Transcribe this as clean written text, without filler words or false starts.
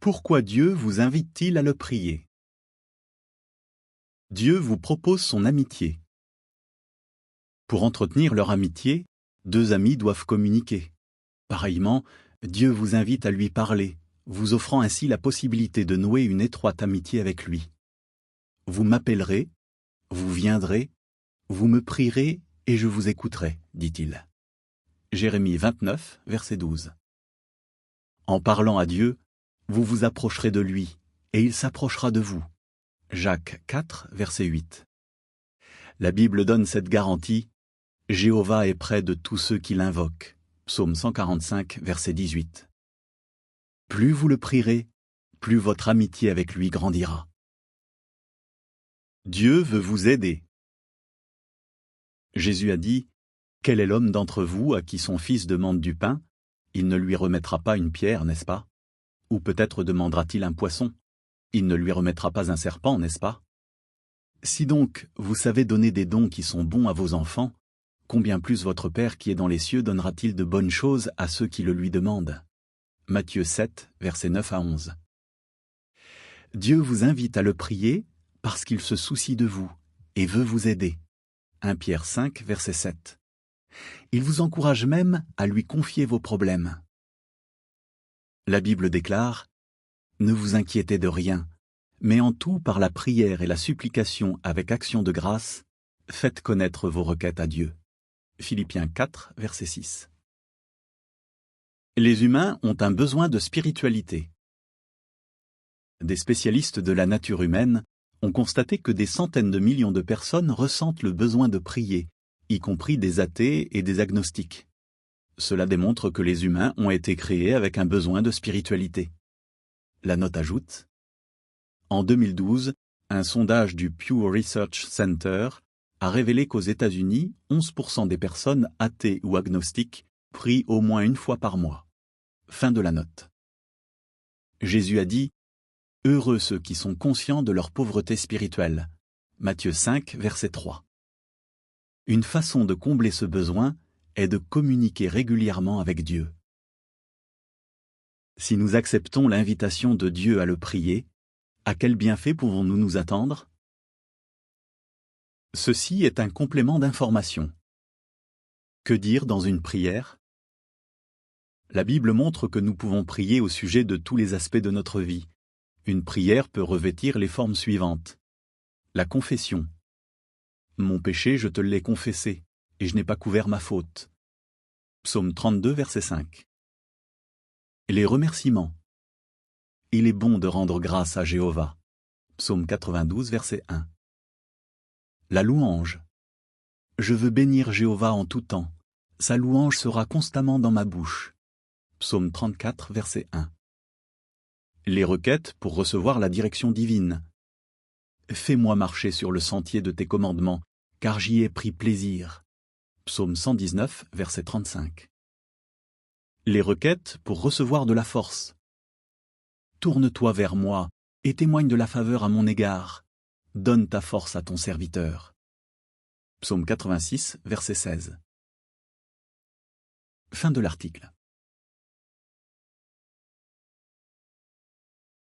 Pourquoi Dieu vous invite-t-il à le prier? Dieu vous propose son amitié. Pour entretenir leur amitié, deux amis doivent communiquer. Pareillement, Dieu vous invite à lui parler, vous offrant ainsi la possibilité de nouer une étroite amitié avec lui. Vous m'appellerez, vous viendrez, vous me prierez et je vous écouterai, dit-il. Jérémie 29, verset 12. En parlant à Dieu, vous vous approcherez de lui, et il s'approchera de vous. Jacques 4, verset 8. La Bible donne cette garantie: Jéhovah est près de tous ceux qui l'invoquent. Psaume 145, verset 18. Plus vous le prierez, plus votre amitié avec lui grandira. Dieu veut vous aider. Jésus a dit: Quel est l'homme d'entre vous à qui son fils demande du pain? Il ne lui remettra pas une pierre, n'est-ce pas? Ou peut-être demandera-t-il un poisson? Il ne lui remettra pas un serpent, n'est-ce pas? Si donc vous savez donner des dons qui sont bons à vos enfants, combien plus votre Père qui est dans les cieux donnera-t-il de bonnes choses à ceux qui le lui demandent? Matthieu 7, versets 9 à 11. Dieu vous invite à le prier parce qu'il se soucie de vous et veut vous aider. 1 Pierre 5, verset 7. Il vous encourage même à lui confier vos problèmes. La Bible déclare: Ne vous inquiétez de rien, mais en tout par la prière et la supplication avec action de grâce, faites connaître vos requêtes à Dieu. Philippiens 4, verset 6. Les humains ont un besoin de spiritualité. Des spécialistes de la nature humaine ont constaté que des centaines de millions de personnes ressentent le besoin de prier, y compris des athées et des agnostiques. Cela démontre que les humains ont été créés avec un besoin de spiritualité. La note ajoute: En 2012, un sondage du Pew Research Center a révélé qu'aux États-Unis, 11% des personnes athées ou agnostiques prient au moins une fois par mois. Fin de la note. Jésus a dit: Heureux ceux qui sont conscients de leur pauvreté spirituelle. Matthieu 5, verset 3. Une façon de combler ce besoin est de communiquer régulièrement avec Dieu. Si nous acceptons l'invitation de Dieu à le prier, à quel bienfait pouvons-nous nous attendre? Ceci est un complément d'information. Que dire dans une prière? La Bible montre que nous pouvons prier au sujet de tous les aspects de notre vie. Une prière peut revêtir les formes suivantes. La confession. Mon péché, je te l'ai confessé, et je n'ai pas couvert ma faute. Psaume 32, verset 5. Les remerciements. Il est bon de rendre grâce à Jéhovah. Psaume 92, verset 1. La louange. Je veux bénir Jéhovah en tout temps. Sa louange sera constamment dans ma bouche. Psaume 34, verset 1. Les requêtes pour recevoir la direction divine. Fais-moi marcher sur le sentier de tes commandements, car j'y ai pris plaisir. Psaume 119, verset 35. Les requêtes pour recevoir de la force. Tourne-toi vers moi et témoigne de la faveur à mon égard. Donne ta force à ton serviteur. Psaume 86, verset 16. Fin de l'article.